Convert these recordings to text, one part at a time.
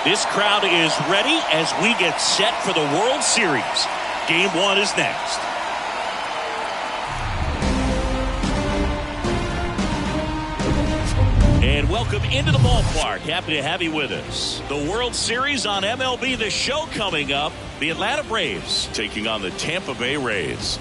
This crowd is ready as we get set for the World Series. Game 1 is next. And welcome into the ballpark. Happy to have you with us. The World Series on MLB The Show coming up. The Atlanta Braves taking on the Tampa Bay Rays.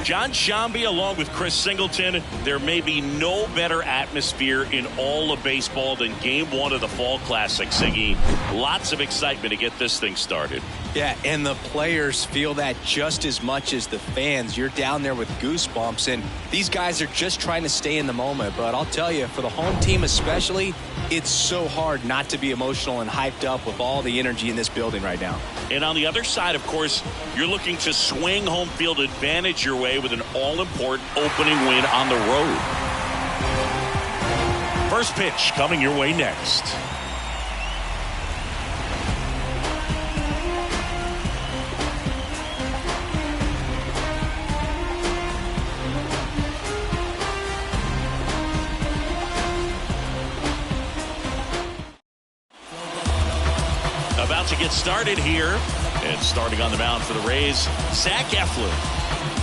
John Sciambi along with Chris Singleton. There may be no better atmosphere in all of baseball than Game 1 of the Fall Classic, Siggy. Lots of excitement to get this thing started. Yeah, and the players feel that just as much as the fans. You're down there with goosebumps, and these guys are just trying to stay in the moment. But I'll tell you, for the home team especially, it's so hard not to be emotional and hyped up with all the energy in this building right now. And on the other side, of course, you're looking to swing home field advantage your way with an all-important opening win on the road. First pitch coming your way next. About to get started here. And starting on the mound for the Rays, Zach Eflin.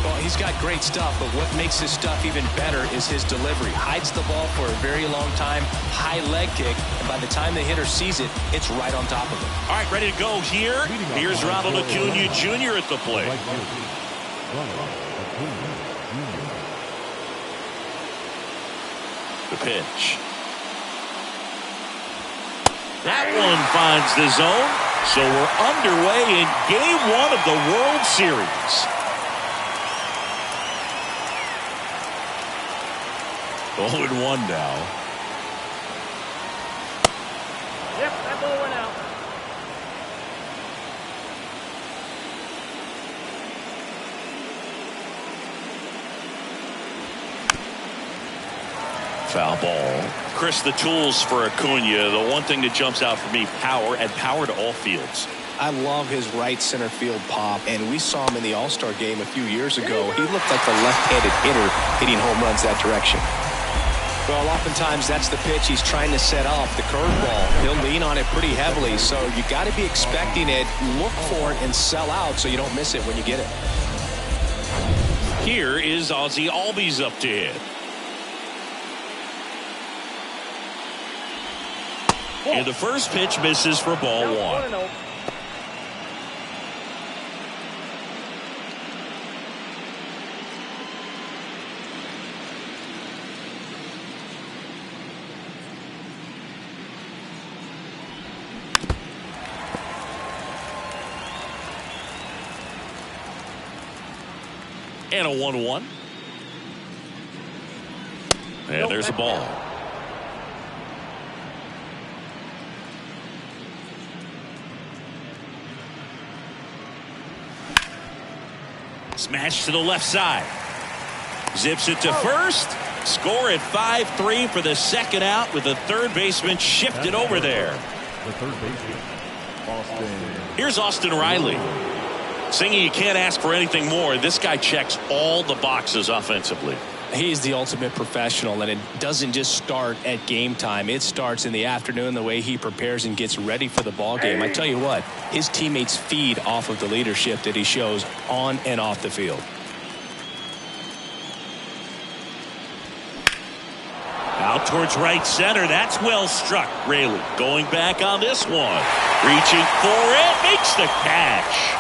Well, he's got great stuff, but what makes his stuff even better is his delivery. Hides the ball for a very long time, high leg kick, and by the time the hitter sees it, it's right on top of him. All right, ready to go here. Here's Ronald Acuna Jr. at the plate. The pitch. That one finds the zone. So we're underway in Game 1 of the World Series. 0-1 now. Yep, that ball went out. Foul ball. Chris, the tools for Acuna, the one thing that jumps out for me, power, and power to all fields. I love his right center field pop, and we saw him in the All-Star game a few years ago. He looked like the left-handed hitter hitting home runs that direction. Well, oftentimes that's the pitch he's trying to set off, the curveball. He'll lean on it pretty heavily, so you got to be expecting it, look for it, and sell out so you don't miss it when you get it. Here is Ozzie Albies up to hit. And the first pitch misses for ball 1. And a 1-1. And there's a ball. Smash to the left side. Zips it to first. Score at 5-3 for the second out with the third baseman shifted over there. The third baseman, Austin. Here's Austin Riley. Singy, you can't ask for anything more. This guy checks all the boxes offensively. He's the ultimate professional, and it doesn't just start at game time. It starts in the afternoon, the way he prepares and gets ready for the ball game. I tell you what, his teammates feed off of the leadership that he shows on and off the field. Out towards right center. That's well struck. Raley going back on this one. Reaching for it. Makes the catch.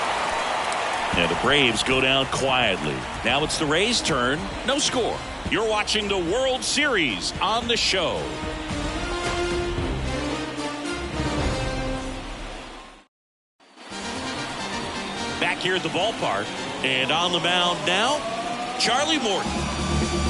And the Braves go down quietly. Now it's the Rays' turn. No score. You're watching the World Series on the show. Back here at the ballpark. And on the mound now, Charlie Morton.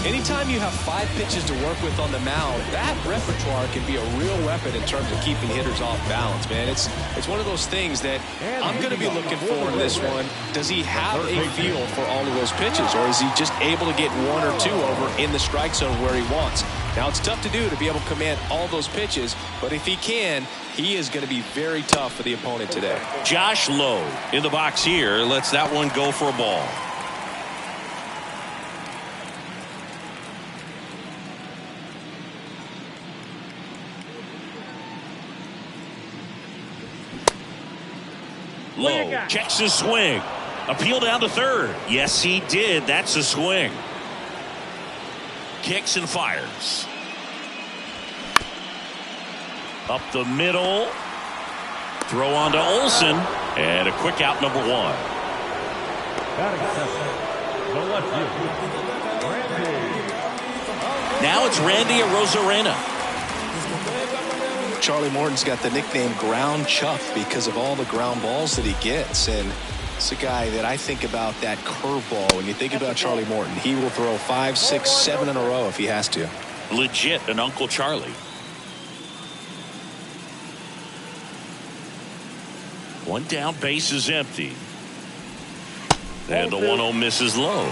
Anytime you have 5 pitches to work with on the mound, that repertoire can be a real weapon in terms of keeping hitters off balance, man. It's one of those things that I'm going to be looking for in this one. Does he have a feel for all of those pitches, or is he just able to get 1 or 2 over in the strike zone where he wants? Now, it's tough to do to be able to command all those pitches, but if he can, he is going to be very tough for the opponent today. Josh Lowe in the box here lets that one go for a ball. Low, checks his swing. Appeal down to third. Yes, he did. That's a swing. Kicks and fires. Up the middle. Throw on to Olsen. And a quick out, number 1. Now it's Randy Arozarena. Charlie Morton's got the nickname Ground Chuck because of all the ground balls that he gets. And it's a guy that I think about that curveball. When you think about Charlie Morton, he will throw 5, 6, 7 in a row if he has to. Legit an Uncle Charlie. One down, base is empty. And the 1-0 misses low.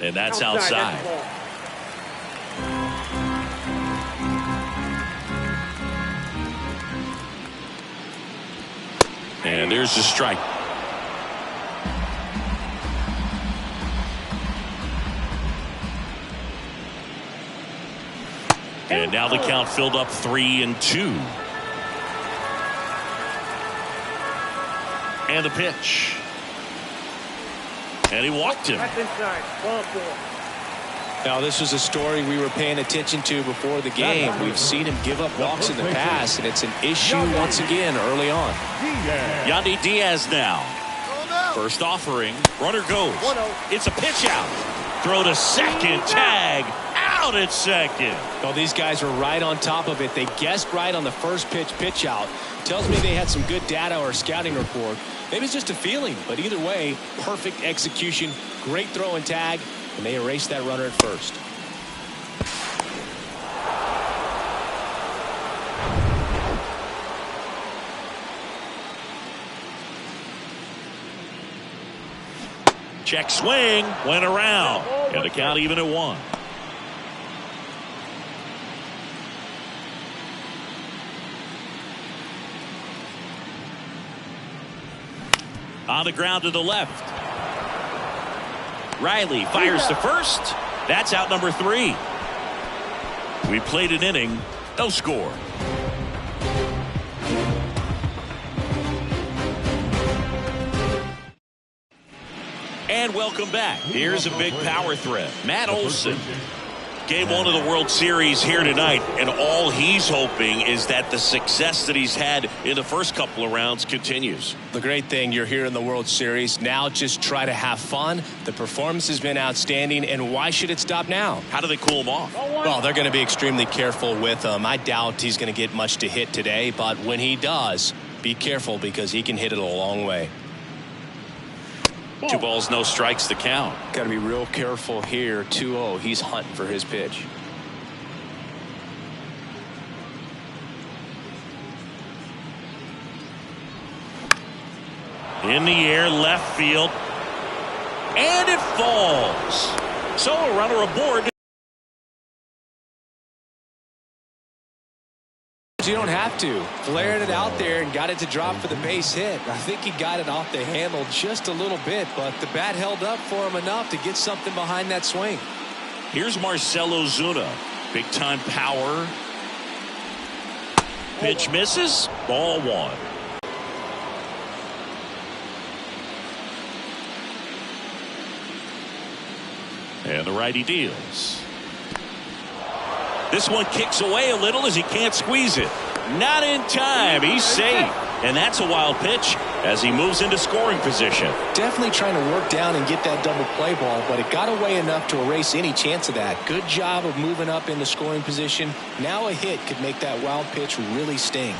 And that's outside. And there's the strike. And now the count filled up 3-2. And the pitch. And he walked him. That's inside. Ball 4. Now, this was a story we were paying attention to before the game. We've seen him give up walks in the past, and it's an issue once again early on. Yandy Diaz now. First offering. Runner goes. It's a pitch out. Throw to second. Tag. Out at second. Well, these guys were right on top of it. They guessed right on the first pitch out. Tells me they had some good data or scouting report. Maybe it's just a feeling, but either way, perfect execution, great throw and tag, and they erased that runner at first. Check swing. Went around. And the count even at 1. On the ground to the left. Riley fires to first. That's out number 3. We played an inning. No score. And welcome back. Here's a big power threat. Matt Olson. Game 1 of the World Series here tonight, and all he's hoping is that the success that he's had in the first couple of rounds continues. The great thing, you're here in the World Series. Now just try to have fun. The performance has been outstanding, and why should it stop now? How do they cool him off? Well, they're going to be extremely careful with him. I doubt he's going to get much to hit today, but when he does, be careful because he can hit it a long way. 2 balls, no strikes to count. Got to be real careful here. 2-0. He's hunting for his pitch. In the air, left field. And it falls. So a runner aboard. You don't have to. Flared it out there and got it to drop for the base hit. I think he got it off the handle just a little bit, but the bat held up for him enough to get something behind that swing. Here's Marcell Ozuna. Big time power. Pitch misses. Ball 1. And the righty deals. This one kicks away a little as he can't squeeze it. Not in time. He's safe. And that's a wild pitch as he moves into scoring position. Definitely trying to work down and get that double play ball, but it got away enough to erase any chance of that. Good job of moving up into scoring position. Now a hit could make that wild pitch really sting.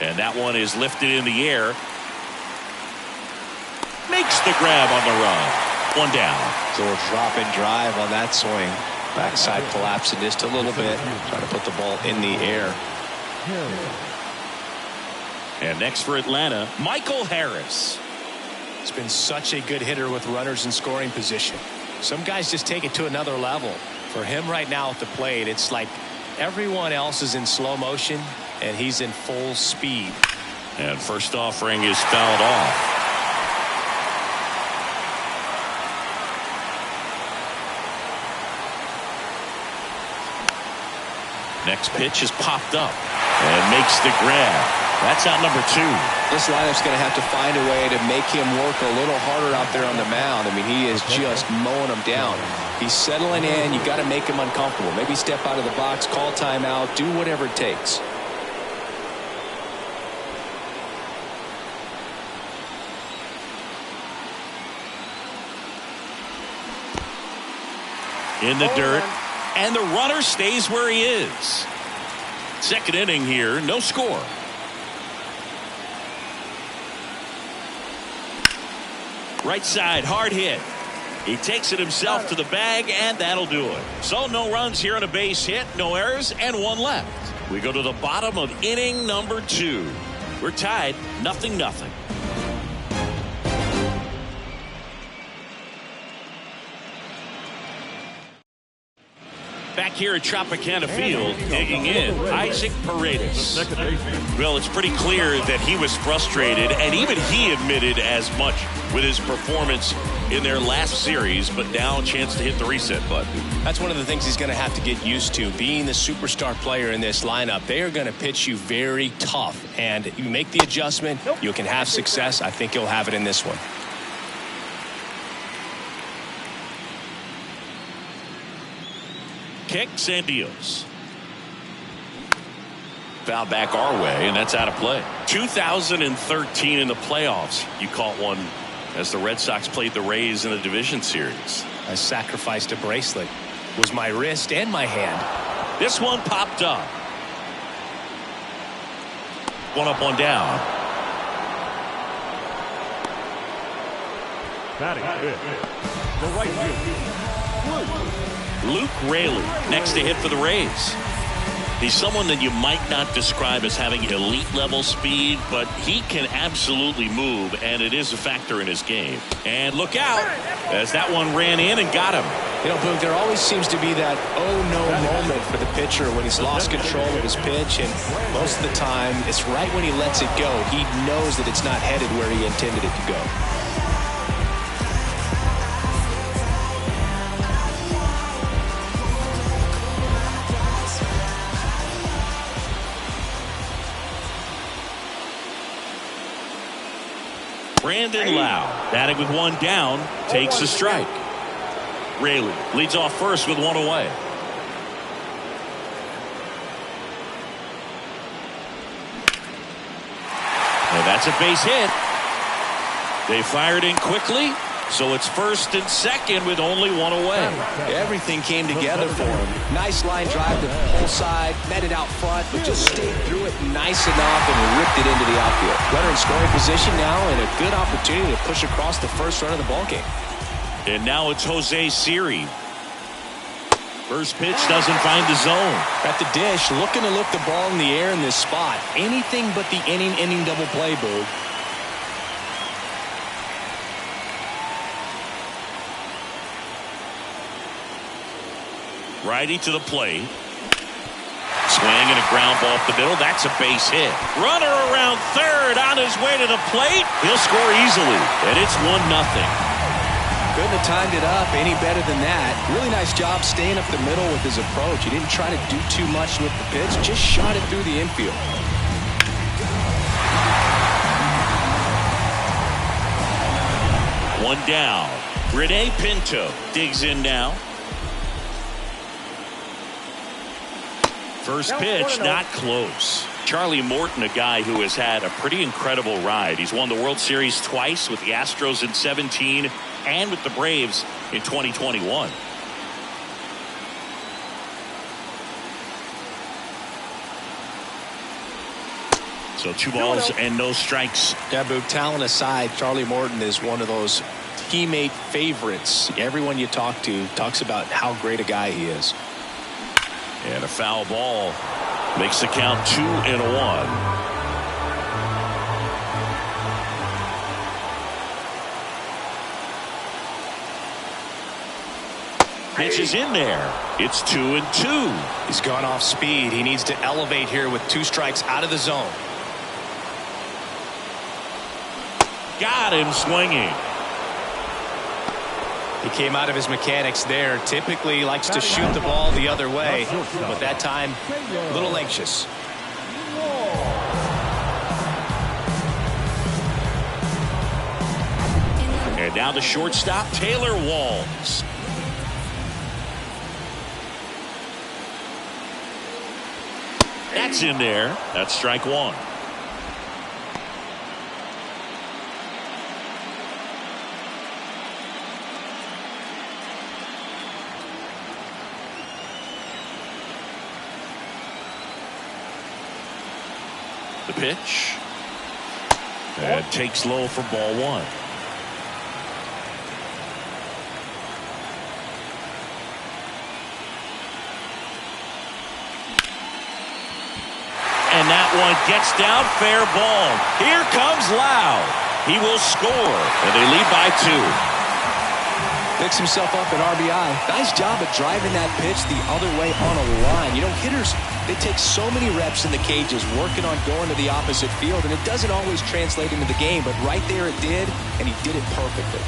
And that one is lifted in the air. Makes the grab on the run. 1 down. So a drop and drive on that swing. Backside collapsing just a little bit. Trying to put the ball in the air. And next for Atlanta, Michael Harris. It's been such a good hitter with runners in scoring position. Some guys just take it to another level. For him right now at the plate, it's like everyone else is in slow motion and he's in full speed. And first offering is fouled off. Next pitch is popped up and makes the grab. That's out number 2. This lineup's going to have to find a way to make him work a little harder out there on the mound. I mean, he is just mowing them down. He's settling in. You got to make him uncomfortable. Maybe step out of the box, call timeout, do whatever it takes. In the dirt, and the runner stays where he is. Second inning here, no score. Right side, hard hit. He takes it himself to the bag, and that'll do it. So no runs here on a base hit, no errors, and 1 left. We go to the bottom of inning number 2. We're tied, 0-0. Back here at Tropicana Field, digging in, Isaac Paredes. Well, it's pretty clear that he was frustrated, and even he admitted as much with his performance in their last series, but now a chance to hit the reset button. That's one of the things he's going to have to get used to, being the superstar player in this lineup. They are going to pitch you very tough, and you make the adjustment, you can have success. I think he'll have it in this one. Kicks and deals. Foul back our way, and that's out of play. 2013 in the playoffs, you caught one as the Red Sox played the Rays in a division series. I sacrificed a bracelet. It was my wrist and my hand. This one popped up. 1 up, 1 down. Batting fifth, the right fielder, Luke Raley next to hit for the Rays. He's someone that you might not describe as having elite level speed, but he can absolutely move, and it is a factor in his game. And look out as that one ran in and got him. You know, Boog, there always seems to be that oh no moment for the pitcher when he's lost control of his pitch, and most of the time it's right when he lets it go. He knows that it's not headed where he intended it to go. Brandon Lau, batting with 1 down, takes a strike. Raley leads off first with 1 away. And that's a base hit. They fired in quickly, so it's first and second with only 1 away. Everything came together for him. Nice line drive to the whole side, met it out front, but just stayed through it nice enough and ripped it into the outfield. Runner in scoring position now, and a good opportunity to push across the first run of the ballgame. And now it's Jose Siri. First pitch doesn't find the zone. At the dish, looking to lift the ball in the air in this spot. Anything but the inning double play, Boog. Righty to the plate. Swing and a ground ball up the middle. That's a base hit. Runner around third on his way to the plate. He'll score easily, and it's 1-0. Couldn't have timed it up any better than that. Really nice job staying up the middle with his approach. He didn't try to do too much with the pitch, just shot it through the infield. One down. Rene Pinto digs in now. First pitch, not close. Charlie Morton, a guy who has had a pretty incredible ride. He's won the World Series twice with the Astros in 2017 and with the Braves in 2021. So 2 balls and no strikes. Yeah, but talent aside, Charlie Morton is one of those teammate favorites. Everyone you talk to talks about how great a guy he is. And a foul ball makes the count 2-1. Pitch is in there. It's 2-2. He's gone off speed. He needs to elevate here with 2 strikes out of the zone. Got him swinging. He came out of his mechanics there. Typically likes to shoot the ball the other way, but that time a little anxious. And now the shortstop, Taylor Walls. That's in there. That's strike one. The pitch. And takes low for ball one. And that one gets down, fair ball. Here comes Lau. He will score, and they lead by 2. Picks himself up an RBI. Nice job of driving that pitch the other way on a line. You know, hitters, they take so many reps in the cages working on going to the opposite field, and it doesn't always translate into the game, but right there it did, and he did it perfectly.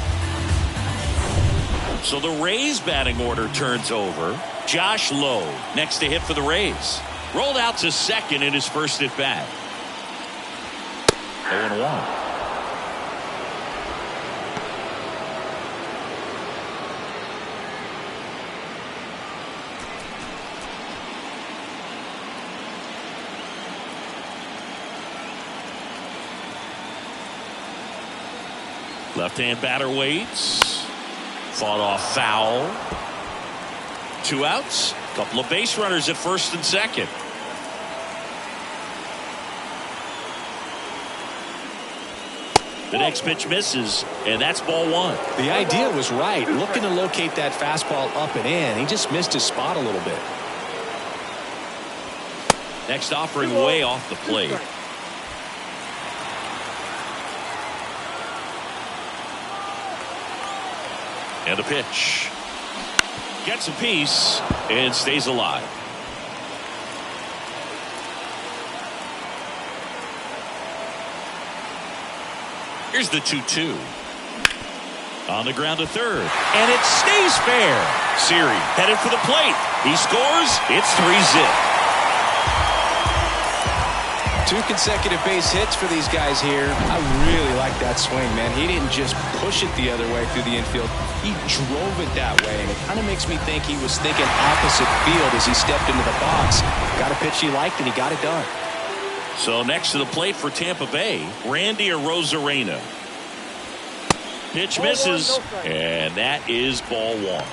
So the Rays batting order turns over. Josh Lowe next to hit for the Rays. Rolled out to second in his first at bat. 0-1. Left-hand batter waits. Fought off foul. 2 outs. Couple of base runners at first and second. The next pitch misses, and that's ball one. The idea was right. Looking to locate that fastball up and in. He just missed his spot a little bit. Next offering way off the plate. And the pitch. Gets a piece and stays alive. Here's the 2-2. On the ground to third. And it stays fair. Siri headed for the plate. He scores. It's 3-zip. 2 consecutive base hits for these guys here. I really like that swing, man. He didn't just push it the other way through the infield. He drove it that way, and it kind of makes me think he was thinking opposite field as he stepped into the box. Got a pitch he liked, and he got it done. So next to the plate for Tampa Bay, Randy Arozarena. Pitch misses, and that is ball one.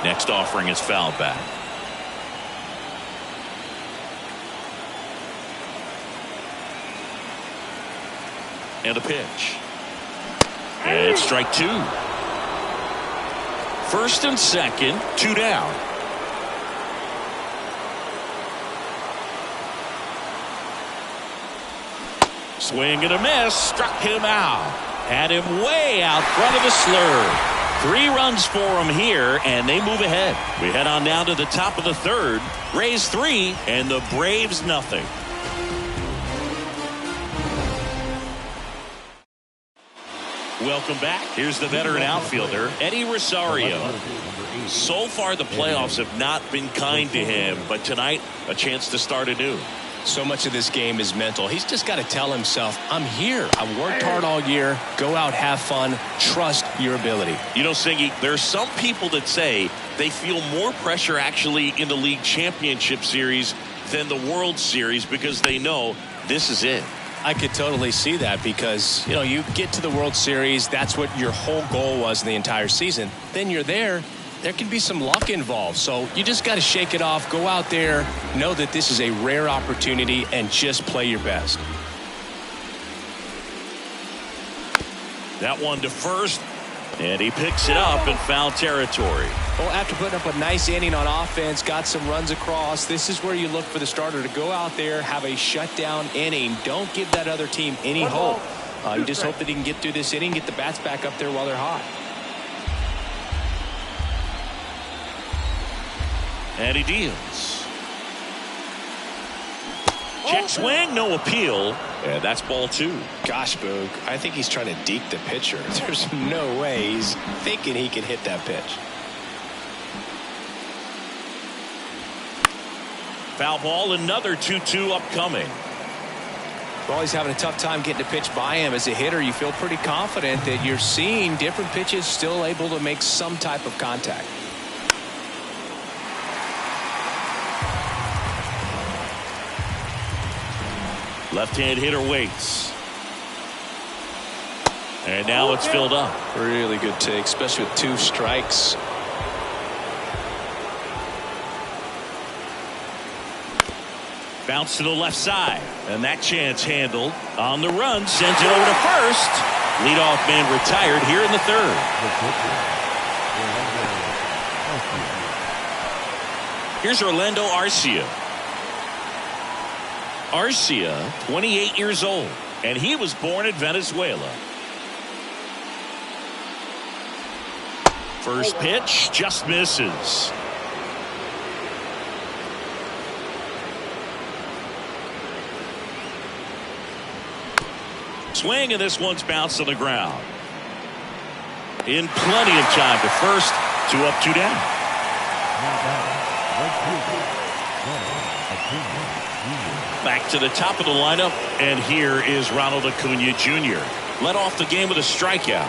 Next offering is fouled back. And a pitch. And it's strike 2. First and second, 2 down. Swing and a miss, struck him out. Had him way out front of the slur. 3 runs for him here, and they move ahead. We head on down to the top of the third. Rays 3, and the Braves nothing. Welcome back. Here's the veteran outfielder, Eddie Rosario. So far, the playoffs have not been kind to him, but tonight, a chance to start anew. So much of this game is mental. He's just got to tell himself, I'm here. I've worked hard all year. Go out, have fun, trust your ability. You know, Singy, there's some people that say they feel more pressure actually in the league championship series than the World Series because they know this is it. I could totally see that because, you know, you get to the World Series, that's what your whole goal was in the entire season. Then you're there can be some luck involved. So you just got to shake it off, go out there, know that this is a rare opportunity, and just play your best. That one to first, and he picks it up in foul territory. Well, after putting up a nice inning on offense, got some runs across, this is where you look for the starter to go out there, have a shutdown inning. Don't give that other team any hope. You just hope that he can get through this inning, get the bats back up there while they're hot. And he deals. Check swing, no appeal. And that's ball 2. Gosh, Boog, I think he's trying to deke the pitcher. There's no way he's thinking he can hit that pitch. Foul ball, another 2-2 upcoming. Well, he's having a tough time getting a pitch by him. As a hitter, you feel pretty confident that you're seeing different pitches still able to make some type of contact. Left-hand hitter waits. And now it's filled up. Really good take, especially with 2 strikes. Bounce to the left side. And that chance handled. On the run, sends it over to first. Leadoff man retired here in the 3rd. Here's Orlando Arcia. Arcia, 28 years old, and he was born in Venezuela. First pitch just misses. Swing, and this one's bounced to the ground. In plenty of time to first. 2 up, 2 down. Back to the top of the lineup, and here is Ronald Acuna Jr. Led off the game with a strikeout.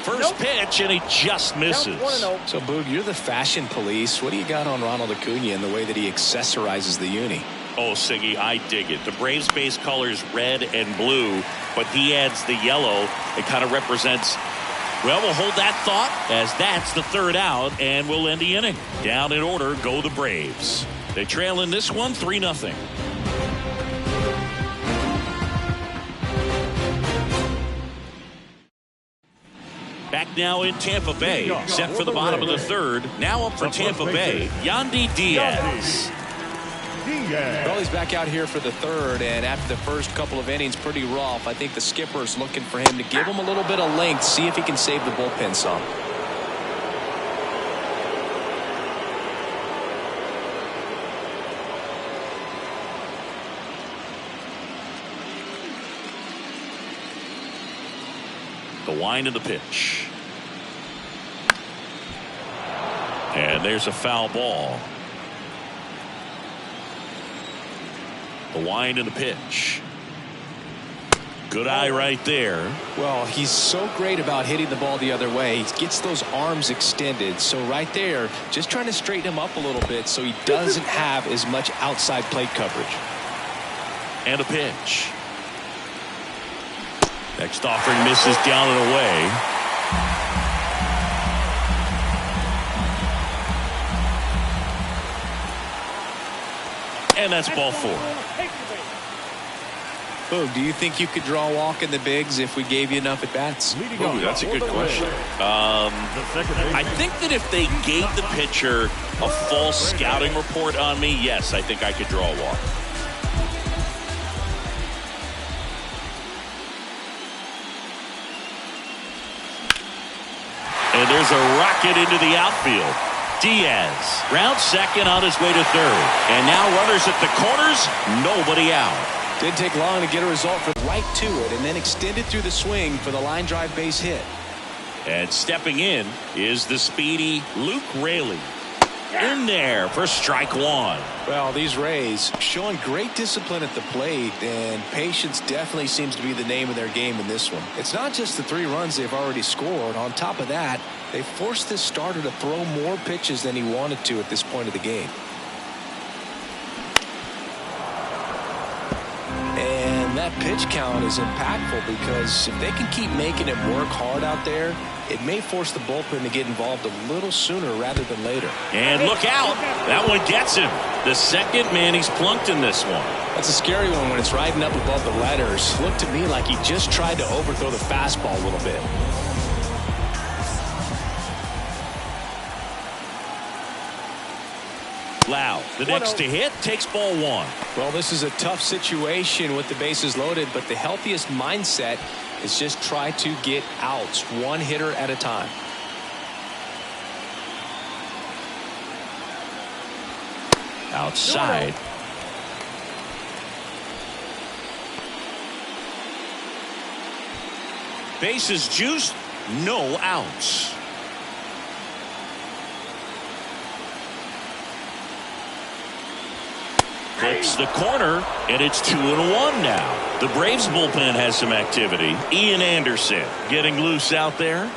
First pitch, and he just misses. So, Boog, you're the fashion police. What do you got on Ronald Acuna and the way that he accessorizes the uni? Oh, Siggy, I dig it. The Braves base colors red and blue, but he adds the yellow. It kind of represents. Well, we'll hold that thought as that's the 3rd out, and we'll end the inning. Down in order go the Braves. They trail in this one 3-0. Back now in Tampa Bay, set for the bottom of the 3rd. Now up for Tampa Bay, Yandy Diaz. Well, he's back out here for the 3rd, and after the first couple of innings, pretty rough. I think the skipper is looking for him to give him a little bit of length, see if he can save the bullpen some. The wind of the pitch. And there's a foul ball. The wind and the pitch. Good eye right there. Well, he's so great about hitting the ball the other way. He gets those arms extended. So right there, just trying to straighten him up a little bit so he doesn't have as much outside plate coverage. And a pitch. Next offering misses down and away. And that's ball 4. Boog, do you think you could draw a walk in the bigs if we gave you enough at bats? Ooh, that's a good question. I think that if they gave the pitcher a false scouting report on me, yes, I think I could draw a walk. And there's a rocket into the outfield. Diaz rounds second on his way to 3rd. And now runners at the corners, nobody out. Didn't take long to get a result for right to it and then extended through the swing for the line drive base hit. And stepping in is the speedy Luke Raley. In there for strike 1. Well, these Rays showing great discipline at the plate, and patience definitely seems to be the name of their game in this one. It's not just the 3 runs they've already scored. On top of that, they forced this starter to throw more pitches than he wanted to at this point of the game. And that pitch count is impactful because if they can keep making him work hard out there, it may force the bullpen to get involved a little sooner rather than later. And look out. That one gets him. The second man he's plunked in this one. That's a scary one when it's riding up above the letters. Looked to me like he just tried to overthrow the fastball a little bit. Lau, the next to hit, takes ball one. Well, this is a tough situation with the bases loaded, but the healthiest mindset is just try to get outs, one hitter at a time. Outside. Bases juiced, no outs. Flips the corner, and it's 2-1 now. The Braves bullpen has some activity. Ian Anderson getting loose out there.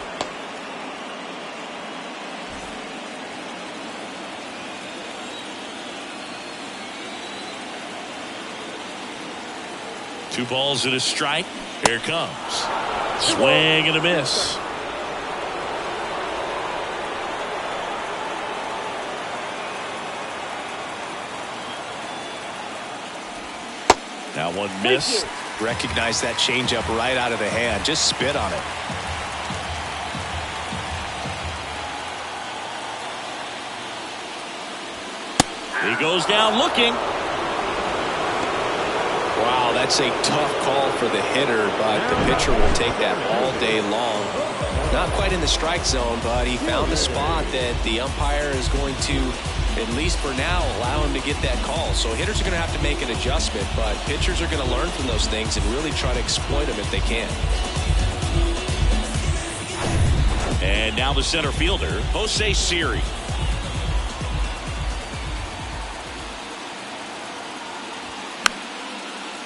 Two balls and a strike. Here it comes. Swing and a miss. That one missed. Recognize that changeup right out of the hand. Just spit on it. He goes down looking. Wow, that's a tough call for the hitter, but the pitcher will take that all day long. Not quite in the strike zone, but he found a spot that the umpire is going to, at least for now, allow him to get that call. So hitters are going to have to make an adjustment, but pitchers are going to learn from those things and really try to exploit them if they can. And now the center fielder, Jose Siri.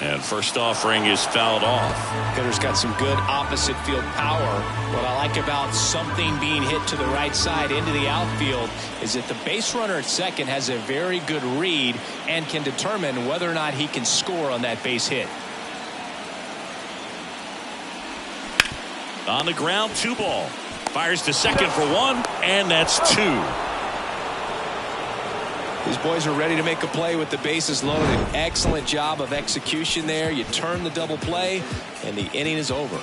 And first offering is fouled off. Hitter's got some good opposite field power. What I like about something being hit to the right side into the outfield is that the base runner at second has a very good read and can determine whether or not he can score on that base hit. On the ground, 2 ball. Fires to second for 1, and that's 2. These boys are ready to make a play with the bases loaded. Excellent job of execution there. You turn the double play, and the inning is over.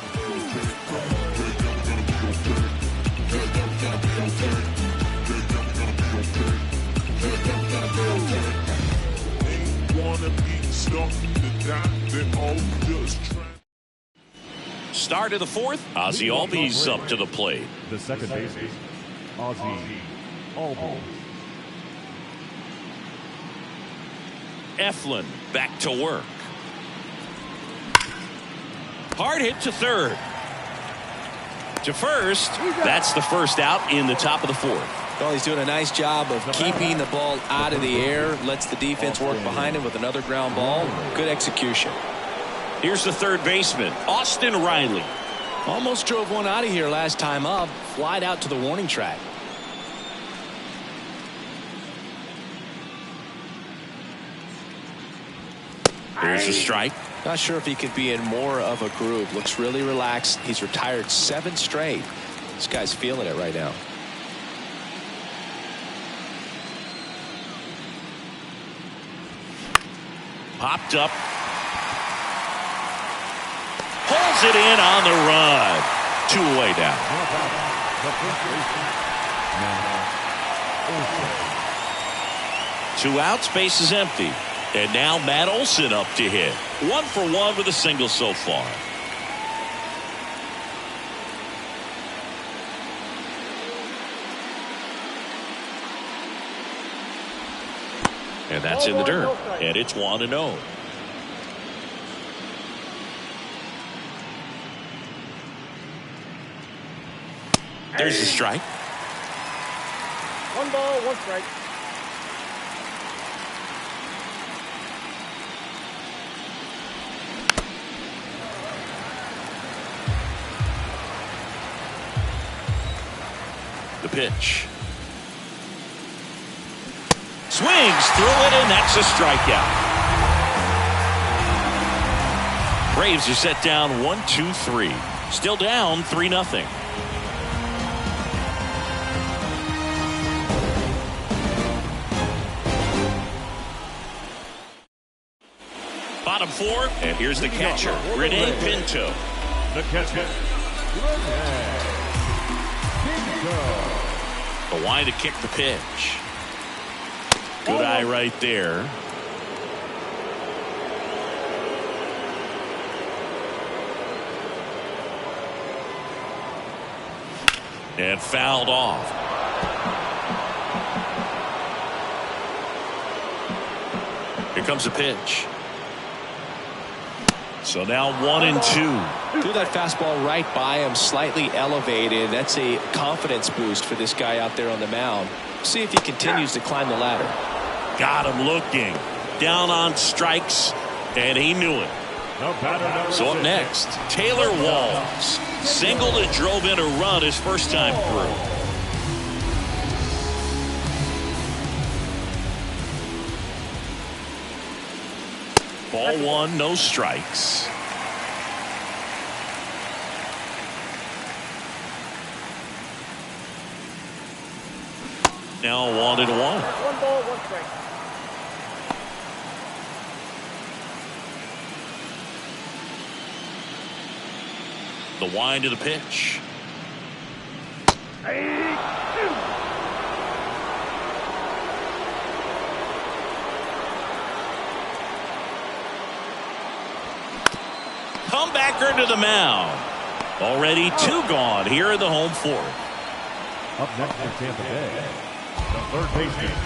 Start of the 4th. Ozzie Albies up to the plate. The second baseman, Ozzie Albies. Eflin back to work. Hard hit to third. To first. That's the first out in the top of the 4th. Well, he's doing a nice job of keeping the ball out of the air. Lets the defense work behind him with another ground ball. Good execution. Here's the third baseman, Austin Riley. Almost drove one out of here last time up. Flied out to the warning track. Here's a strike. Not sure if he could be in more of a groove. Looks really relaxed. He's retired 7 straight. This guy's feeling it right now. Popped up. Pulls it in on the run. 2 away down. 2 outs, base is empty. And now Matt Olson up to hit. 1 for 1 with a single so far. And that's in the dirt. And it's 1-0. There's the strike. 1 ball, 1 strike. The pitch. Swings through it, and that's a strikeout. Braves are set down 1-2-3. Still down 3-0. Bottom 4, and here's the catcher, Rene Pinto. The catcher, Rene Pinto. The line to kick the pitch. Good eye right there. And fouled off. Here comes a pitch. So now 1-2. Threw that fastball right by him, slightly elevated. That's a confidence boost for this guy out there on the mound. See if he continues to climb the ladder. Got him looking. Down on strikes, and he knew it. So up next, Taylor Walls. Singled and drove in a run his first time through. Ball one, no strikes. Now 1-1. 1 ball, 1 strike. The wind of the pitch. Comebacker to the mound. Already 2 gone here in the home fourth. Up next for Tampa Bay, the third baseman.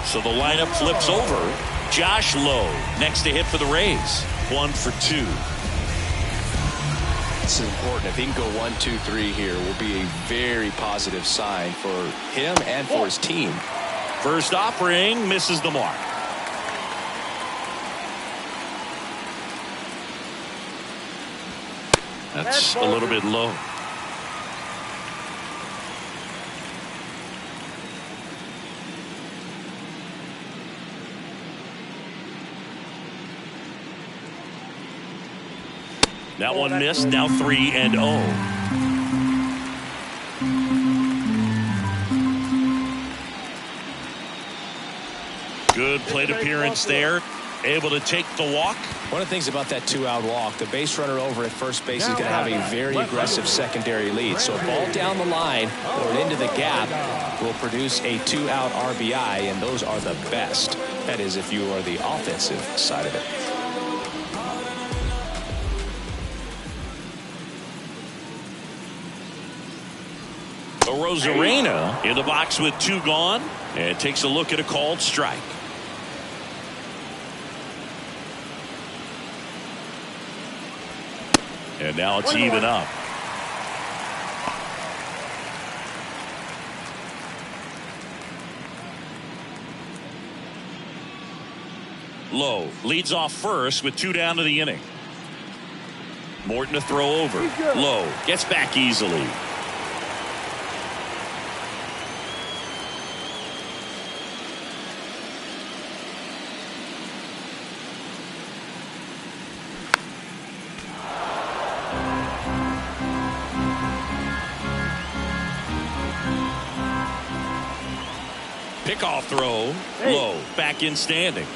So the lineup flips over. Josh Lowe next to hit for the Rays. 1 for 2. This is important. If he can go 1, 2, 3 here, will be a very positive sign for him and for his team. First offering misses the mark. That's a little bit low. That one missed. Now 3-0. Good plate appearance there. Able to take the walk. One of the things about that 2-out walk, the base runner over at first base is going to have a very aggressive secondary lead. So a ball down the line or into the gap will produce a 2-out RBI, and those are the best. That is, if you are the offensive side of it. Arozarena in the box with 2 gone and takes a look at a called strike. And now it's even up. Lowe leads off first with 2 down to the inning. Morton to throw over. Lowe gets back easily. Pickoff throw. Low. Back in standing.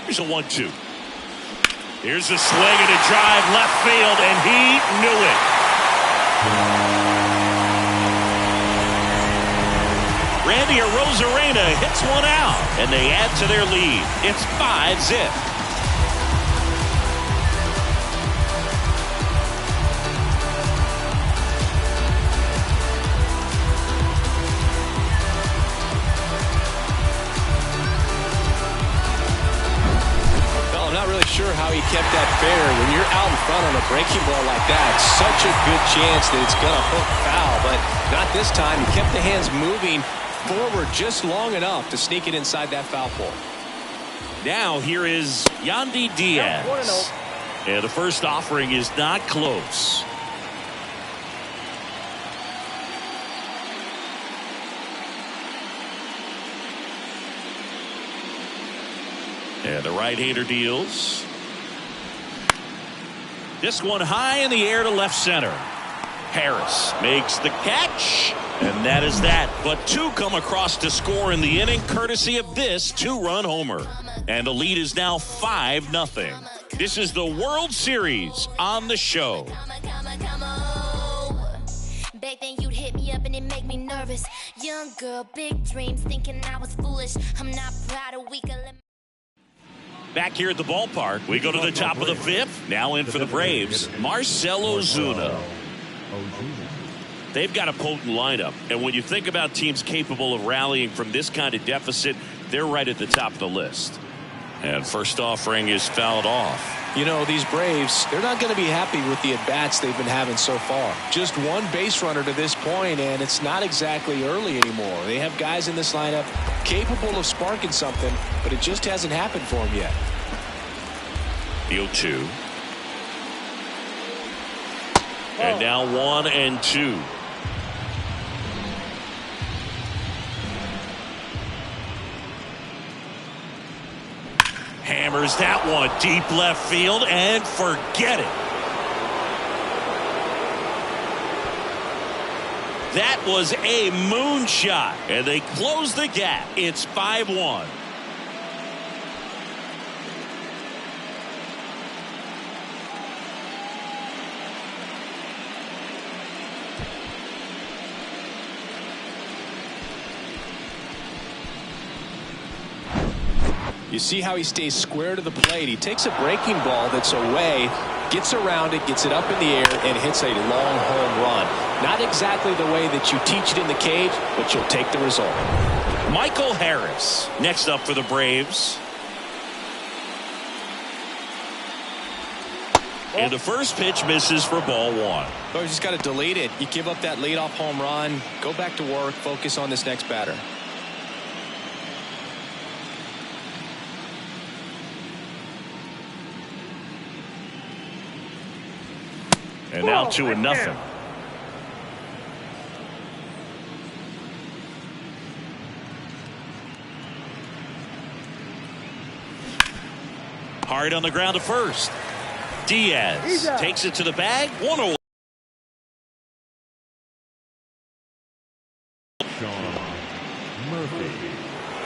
Here's a 1-2. Here's a swing and a drive left field, and he knew it. Randy Arozarena hits one out, and they add to their lead. It's 5-zip. Sure how he kept that fair. When you're out in front on a breaking ball like that, such a good chance that it's going to hook foul, but not this time. He kept the hands moving forward just long enough to sneak it inside that foul pole. Now here is Yandy Diaz, and the first offering is not close. And the right-hander deals. This one high in the air to left center. Harris makes the catch, and that is that. But 2 come across to score in the inning, courtesy of this 2-run homer. And the lead is now 5-0. This is the World Series on the show. Back then you'd hit me up and it make me nervous. Young girl, big dreams, thinking I was foolish. I'm not proud of weak. Back here at the ballpark, we go to the top of the fifth. Now in for the Braves, Marcell Ozuna. They've got a potent lineup, and when you think about teams capable of rallying from this kind of deficit, they're right at the top of the list. And first offering is fouled off. You know, these Braves, they're not going to be happy with the at-bats they've been having so far. Just one base runner to this point, and it's not exactly early anymore. They have guys in this lineup capable of sparking something, but it just hasn't happened for them yet. The 0-2. And now 1-2. Hammers that one deep left field and forget it. That was a moonshot, and they close the gap. It's 5-1. You see how he stays square to the plate. He takes a breaking ball that's away, gets around it, gets it up in the air, and hits a long home run. Not exactly the way that you teach it in the cage, but you'll take the result. Michael Harris next up for the Braves. And the first pitch misses for ball one. Oh, you just got to delete it. You give up that leadoff home run, go back to work, focus on this next batter. And now 2-0. Hard on the ground to first. Diaz takes it to the bag. 1-0.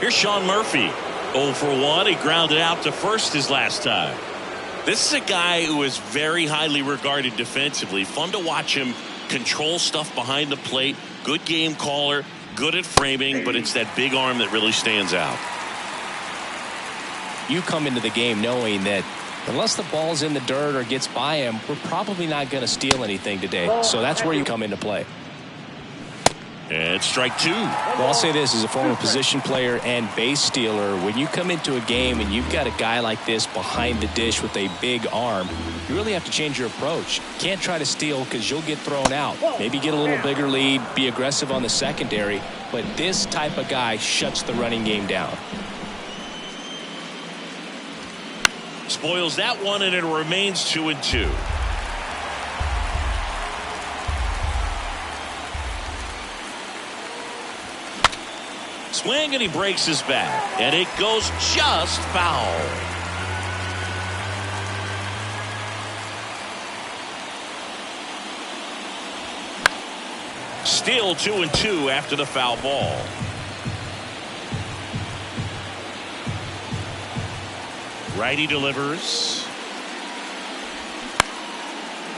Here's Sean Murphy. 0 for 1. He grounded out to first his last time. This is a guy who is very highly regarded defensively. Fun to watch him control stuff behind the plate. Good game caller, good at framing, but it's that big arm that really stands out. You come into the game knowing that unless the ball's in the dirt or gets by him, we're probably not going to steal anything today. So that's where you come into play. And strike two. Well, I'll say this as a former position player and base stealer. When you come into a game and you've got a guy like this behind the dish with a big arm, you really have to change your approach. Can't try to steal because you'll get thrown out. Maybe get a little bigger lead, be aggressive on the secondary. But this type of guy shuts the running game down. Spoils that one, and it remains 2-2. Swing, and he breaks his bat, and it goes just foul. Still 2-2 after the foul ball. Righty delivers.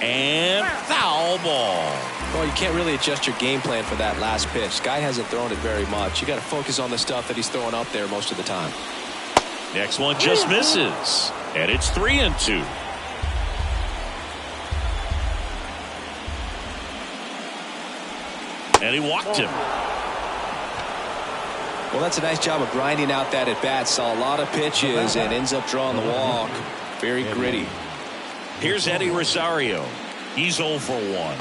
And foul ball. Well, you can't really adjust your game plan for that last pitch. Guy hasn't thrown it very much. You got to focus on the stuff that he's throwing up there most of the time. Next one just misses. And it's 3-2. And he walked him. Well, that's a nice job of grinding out that at bat. Saw a lot of pitches and ends up drawing the walk. Very gritty. Here's Eddie Rosario. He's 0 for 1.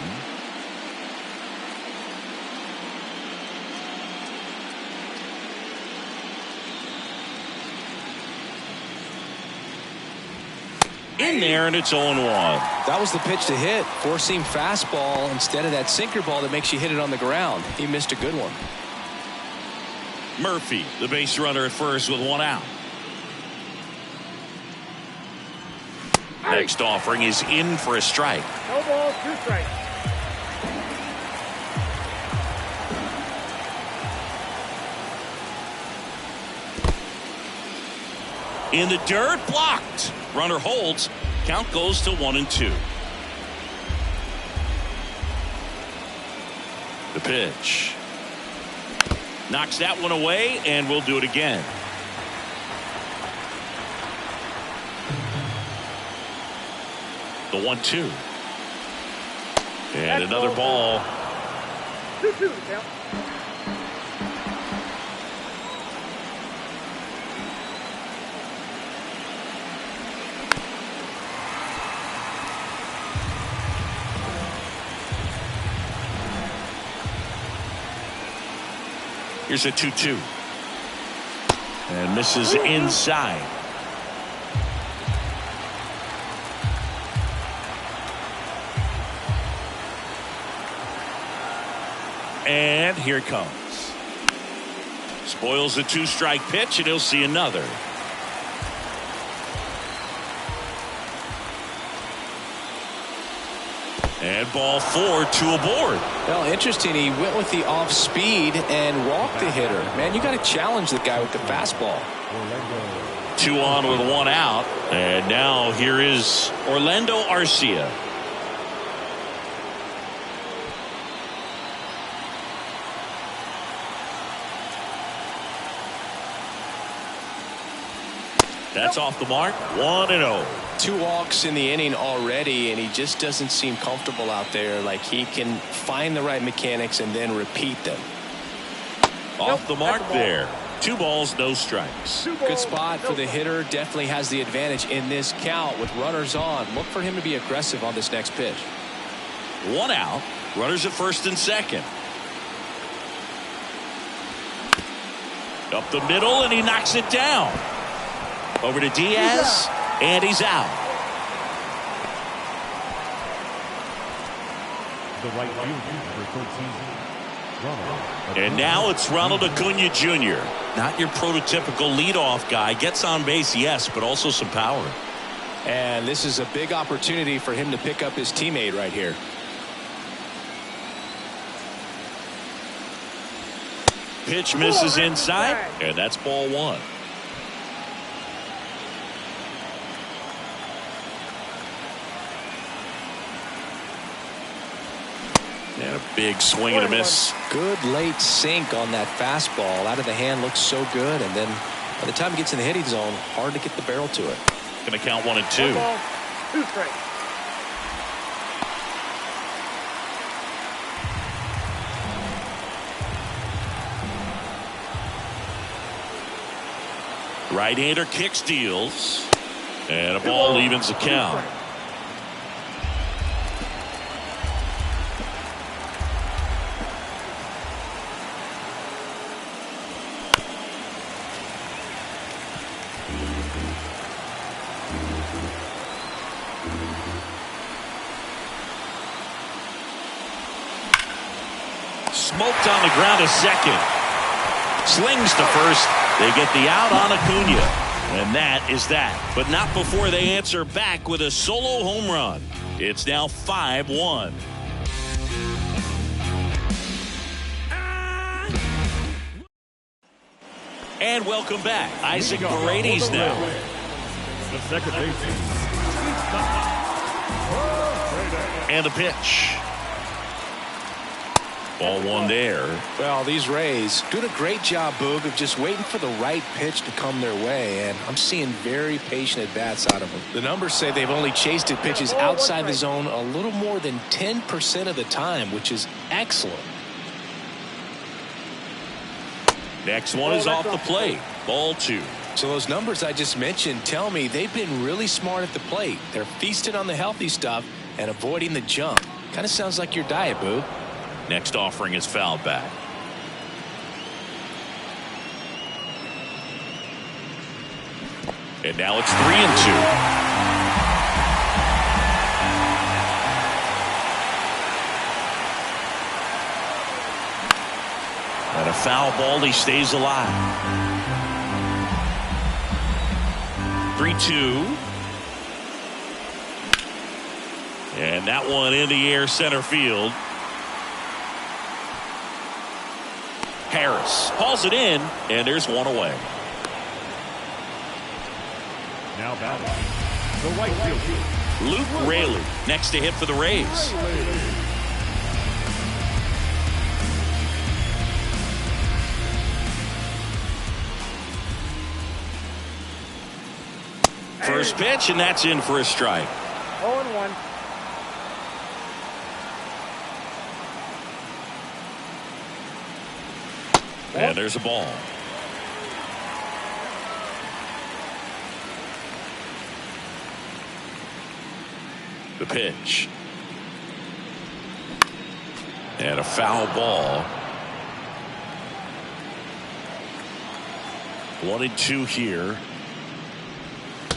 In there, and it's 0-1. That was the pitch to hit. Four-seam fastball instead of that sinker ball that makes you hit it on the ground. He missed a good one. Murphy, the base runner at first with one out. Next offering is in for a strike. No balls, 2 strikes. In the dirt, blocked. Runner holds. Count goes to 1-2. The pitch. Knocks that one away, and we'll do it again. The 1-2. And another ball. 2-2 count. Here's a 2-2. And misses inside. And here it comes. Spoils the 2-strike pitch, and he'll see another. And ball 4, 2 aboard. Well, interesting. He went with the off speed and walked the hitter. Man, you got to challenge the guy with the fastball. 2 on with 1 out. And now here is Orlando Arcia. That's off the mark. 1-0. 2 walks in the inning already, and he just doesn't seem comfortable out there. Like he can find the right mechanics and then repeat them. Off the mark there. 2 balls, no strikes. Good spot for the hitter. Definitely has the advantage in this count with runners on. Look for him to be aggressive on this next pitch. 1 out. Runners at first and second. Up the middle, and he knocks it down. Over to Diaz, and he's out. The right fielder, number 13, Ronald. And now it's Ronald Acuna Jr. Not your prototypical leadoff guy. Gets on base, yes, but also some power. And this is a big opportunity for him to pick up his teammate right here. Pitch misses inside, and that's ball 1. And a big swing and a miss. Good late sink on that fastball. Out of the hand, looks so good, and then by the time it gets in the hitting zone, hard to get the barrel to it. Going to count 1-2. 2 strikes. Right-hander kick steals, and a ball evens the count. Smoked on the ground to second. Slings to first. They get the out on Acuna. And that is that. But not before they answer back with a solo home run. It's now 5-1. And welcome back. Isaac Paredes now. The second baseman. And a pitch. Ball 1 there. Well, these Rays doing a great job, Boog, of just waiting for the right pitch to come their way, and I'm seeing very patient at-bats out of them. The numbers say they've only chased at pitches outside the zone a little more than 10% of the time, which is excellent. Next one is off the plate. Ball 2. So those numbers I just mentioned tell me they've been really smart at the plate. They're feasting on the healthy stuff and avoiding the junk. Kind of sounds like your diet, Boog. Next offering is fouled back. And now it's 3-2. And a foul ball, he stays alive. 3-2. And that one in the air center field. Harris hauls it in, and there's one away. Now batting, the right fielder, Luke Raley next to hit for the Rays. First pitch, and that's in for a strike. 0-1. And there's a ball. The pitch. And a foul ball. 1-2 here.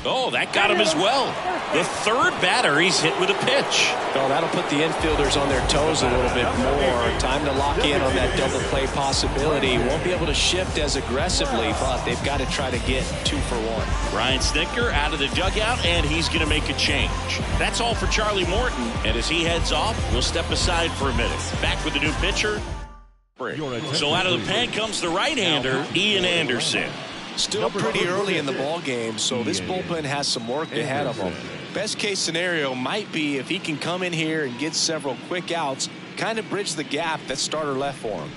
Oh, that got him as well. The third batter he's hit with a pitch. Well, that'll put the infielders on their toes a little bit more. Time to lock in on that double play possibility. Won't be able to shift as aggressively, but they've got to try to get 2 for 1. Ryan Snitker out of the dugout, and he's going to make a change. That's all for Charlie Morton. And as he heads off, we'll step aside for a minute. Back with the new pitcher. So out of the pen comes the right-hander, Ian Anderson. Still pretty early in the ball game, so this bullpen has some work ahead of them. Best case scenario might be if he can come in here and get several quick outs, kind of bridge the gap that starter left for him.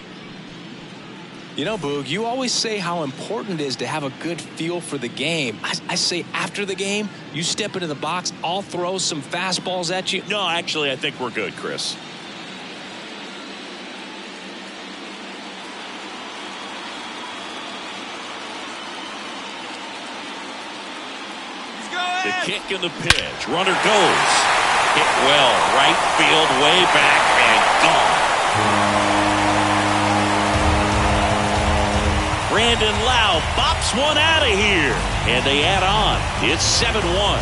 You know, Boog, you always say how important it is to have a good feel for the game. I say after the game, you step into the box, I'll throw some fastballs at you. No, actually, I think we're good, Chris. The kick and the pitch. Runner goes. Hit well. Right field, way back, and gone. Brandon Lau bops one out of here. And they add on. It's 7-1.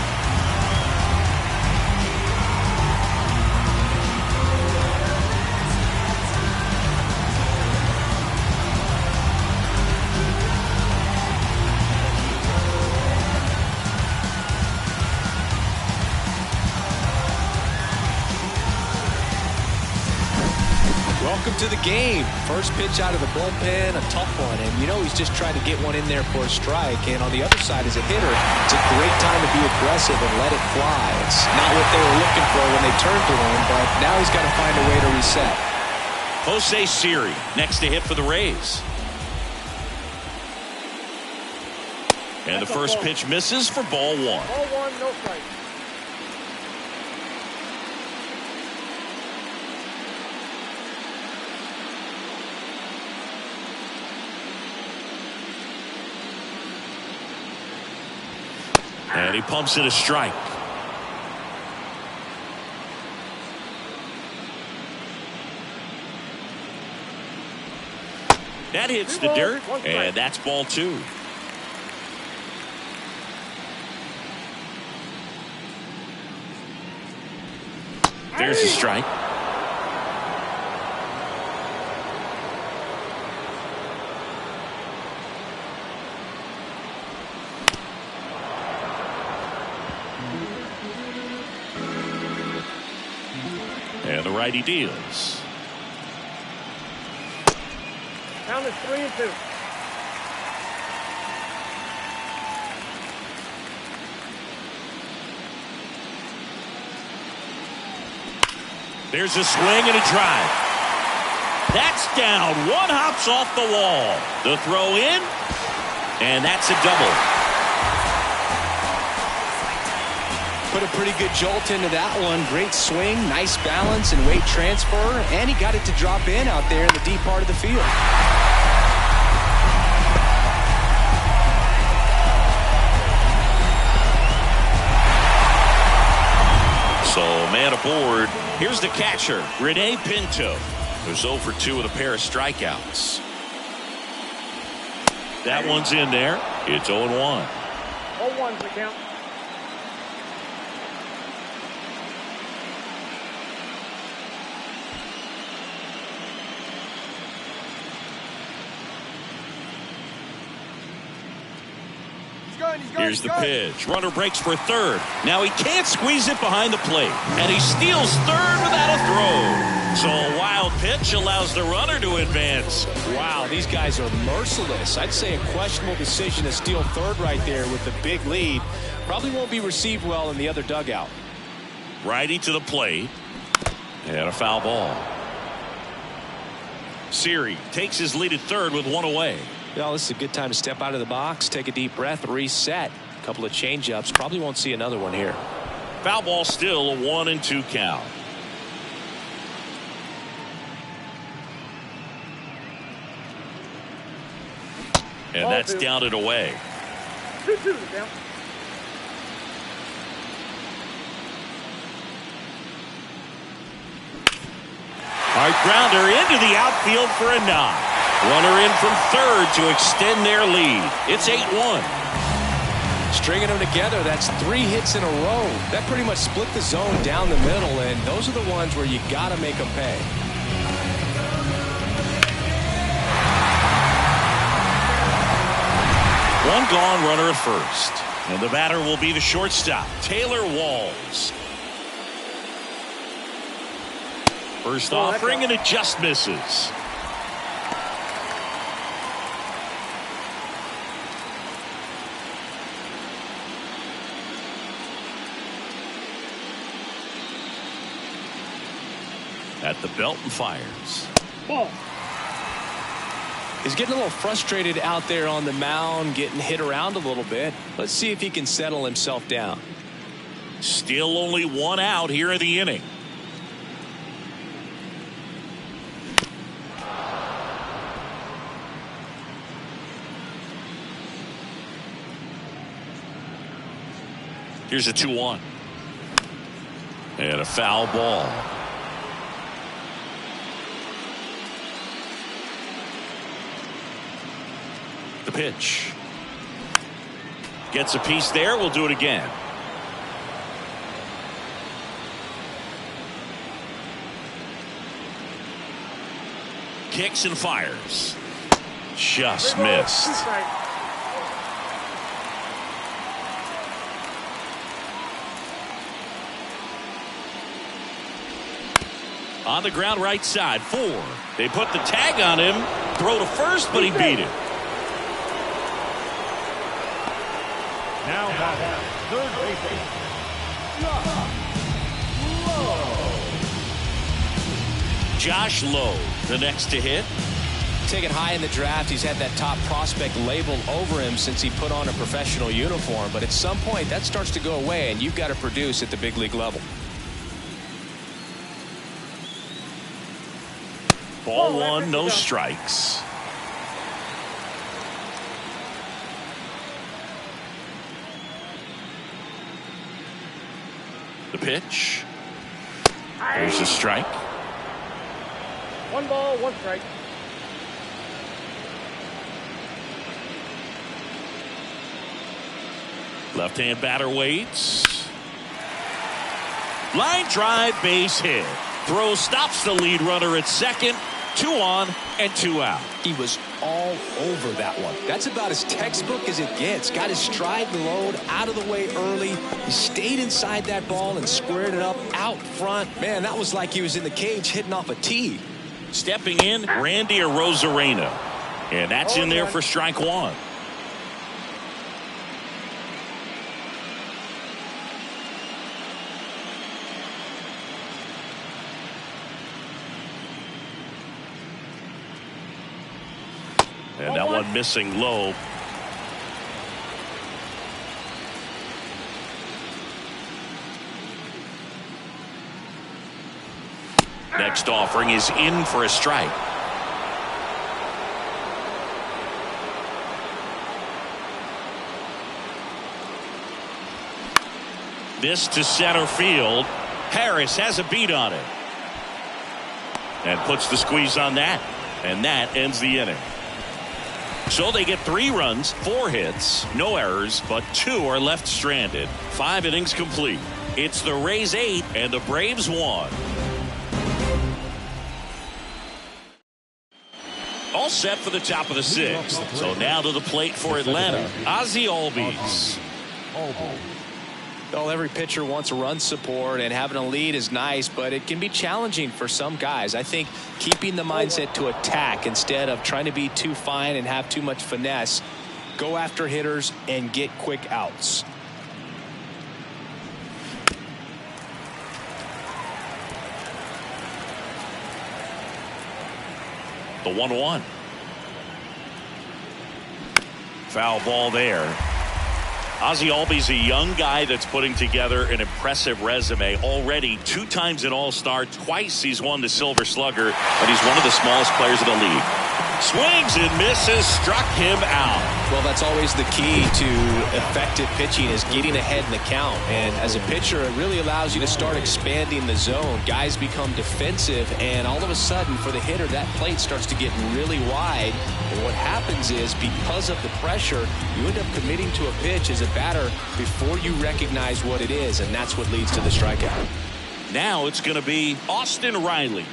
Welcome to the game. First pitch out of the bullpen, a tough one. And you know he's just trying to get one in there for a strike. And on the other side as a hitter, it's a great time to be aggressive and let it fly. It's not what they were looking for when they turned to him, but now he's got to find a way to reset. Jose Siri next to hit for the Rays. And the first pitch misses for ball 1. Ball 1, no strike. And he pumps it a strike. That hits the dirt, and that's ball 2. There's a strike. And the righty deals. Count is 3-2. There's a swing and a drive. That's down. One hops off the wall. The throw in, and that's a double. Put a pretty good jolt into that one. Great swing, nice balance and weight transfer, and he got it to drop in out there in the deep part of the field. So man aboard. Here's the catcher, Rene Pinto, who's 0 for 2 with a pair of strikeouts. That one's in there. It's 0-1. 0-1's the count. Here's the pitch. Runner breaks for third. Now he can't squeeze it behind the plate. And he steals third without a throw. So a wild pitch allows the runner to advance. Wow, these guys are merciless. I'd say a questionable decision to steal third right there with the big lead. Probably won't be received well in the other dugout. Righty to the plate. And a foul ball. Siri takes his lead at third with one away. Well, this is a good time to step out of the box, take a deep breath, reset. A couple of changeups. Probably won't see another one here. Foul ball, still a 1-2 count. And Ball that's two. down and away. 2-2 the count. Hard grounder into the outfield for a knock. Runner in from third to extend their lead. It's 8-1. Stringing them together, that's 3 hits in a row. That pretty much split the zone down the middle, and those are the ones where you got to make them pay. One gone, runner at first. And the batter will be the shortstop, Taylor Walls. First offering, and it just misses. At the belt and fires. Ball. He's getting a little frustrated out there on the mound, getting hit around a little bit. Let's see if he can settle himself down. Still only one out here in the inning. Here's a 2-1. And a foul ball. The pitch. Gets a piece there. We'll do it again. Kicks and fires. Just missed. On the ground right side, 4. They put the tag on him. Throw to first, but he beat it. Now batting, third baseman, Josh Lowe, the next to hit. Taken high in the draft, he's had that top prospect label over him since he put on a professional uniform. But at some point, that starts to go away, and you've got to produce at the big league level. Ball 1, no strikes. The pitch. There's a strike. 1 ball, 1 strike. Left-hand batter waits. Line drive, base hit. Throw stops the lead runner at second. 2 on and 2 out. He was all over that one. That's about as textbook as it gets. Got his stride load out of the way early. He stayed inside that ball and squared it up out front. Man, that was like he was in the cage hitting off a tee. Stepping in, Randy Arozarena. And that's in there for strike 1. And that one missing low. Next offering is in for a strike. This to center field. Harris has a beat on it. And puts the squeeze on that. And that ends the inning. So they get 3 runs, 4 hits, no errors, but 2 are left stranded. 5 innings complete. It's the Rays 8 and the Braves 1. All set for the top of the 6th. So now to the plate for Atlanta, Ozzie Albies. Well, every pitcher wants run support, and having a lead is nice, but it can be challenging for some guys. I think keeping the mindset to attack instead of trying to be too fine and have too much finesse. Go after hitters and get quick outs. The 1-1. Foul ball there. Ozzie Albies a young guy that's putting together an impressive resume. Already 2 times an All-Star, twice he's won the Silver Slugger, and he's one of the smallest players in the league. Swings and misses, struck him out. Well, that's always the key to effective pitching, is getting ahead in the count. And as a pitcher, it really allows you to start expanding the zone. Guys become defensive, and all of a sudden, for the hitter, that plate starts to get really wide. And what happens is, because of the pressure, you end up committing to a pitch as a batter before you recognize what it is, and that's what leads to the strikeout. Now it's going to be Austin Riley.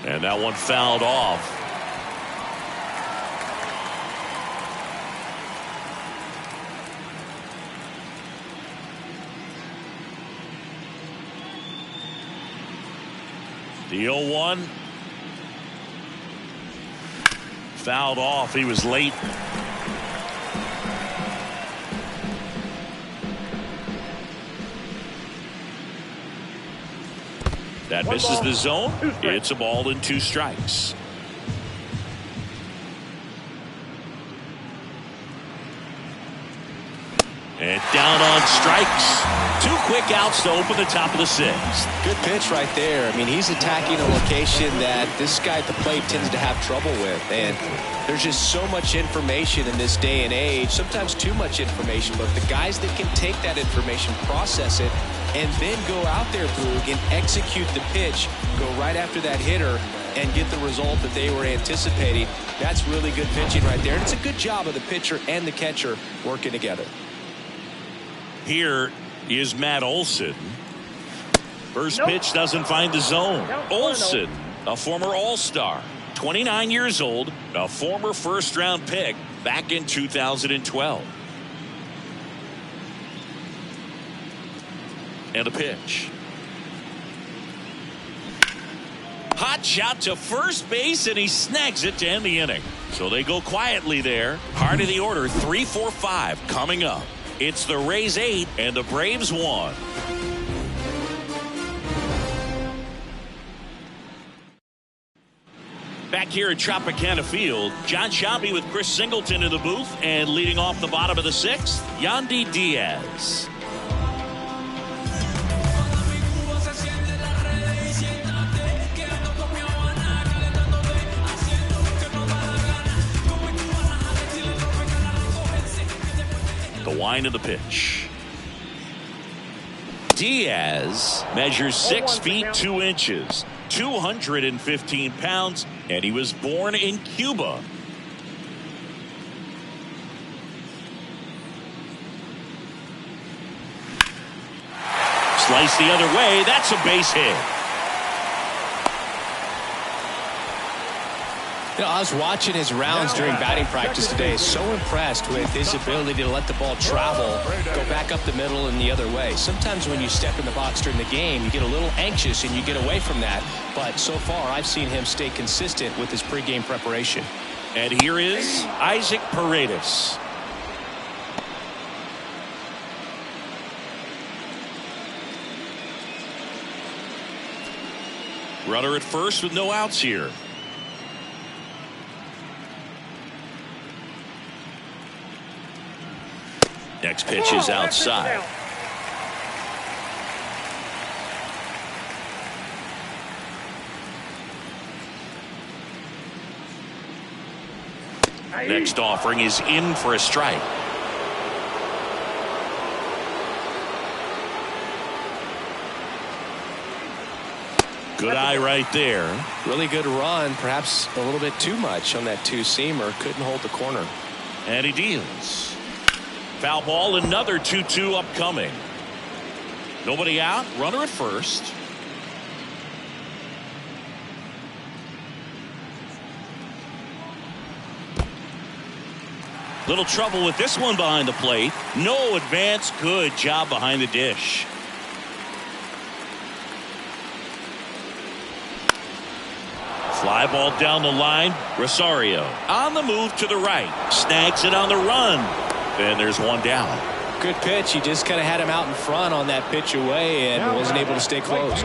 And that one fouled off. The 0-1. Fouled off. He was late. That misses the zone. It's a ball and 2 strikes. And down on strikes. 2 quick outs to open the top of the 6th. Good pitch right there. I mean, he's attacking a location that this guy at the plate tends to have trouble with. And there's just so much information in this day and age, sometimes too much information. But the guys that can take that information, process it, and then go out there, Boog, and execute the pitch, go right after that hitter, and get the result that they were anticipating. That's really good pitching right there. And it's a good job of the pitcher and the catcher working together. Here is Matt Olson. First pitch doesn't find the zone. Olson, a former All-Star, 29 years old, a former first-round pick back in 2012. And a pitch. Hot shot to first base, and he snags it to end the inning. So they go quietly there. Part of the order, 3, 4, 5 coming up. It's the Rays 8 and the Braves 1. Back here at Tropicana Field, John Sciambi with Chris Singleton in the booth, and leading off the bottom of the 6th, Yandy Diaz. The wind of the pitch. Diaz measures 6 feet 2 inches, 215 pounds, and he was born in Cuba. Slice the other way. That's a base hit. You know, I was watching his rounds during batting practice today. So impressed with his ability to let the ball travel, go back up the middle and the other way. Sometimes when you step in the box during the game, you get a little anxious and you get away from that. But so far, I've seen him stay consistent with his pregame preparation. And here is Isaac Paredes. Runner at first with no outs here. Next pitch is outside. Next offering is in for a strike. Good eye right there. Really good run, perhaps a little bit too much on that 2-seamer. Couldn't hold the corner. And he deals. Foul ball, another 2-2 upcoming. Nobody out, runner at first. Little trouble with this one behind the plate. No advance, good job behind the dish. Fly ball down the line. Rosario on the move to the right. Snags it on the run. And there's one down. Good pitch. He just kind of had him out in front on that pitch away and wasn't able to stay close.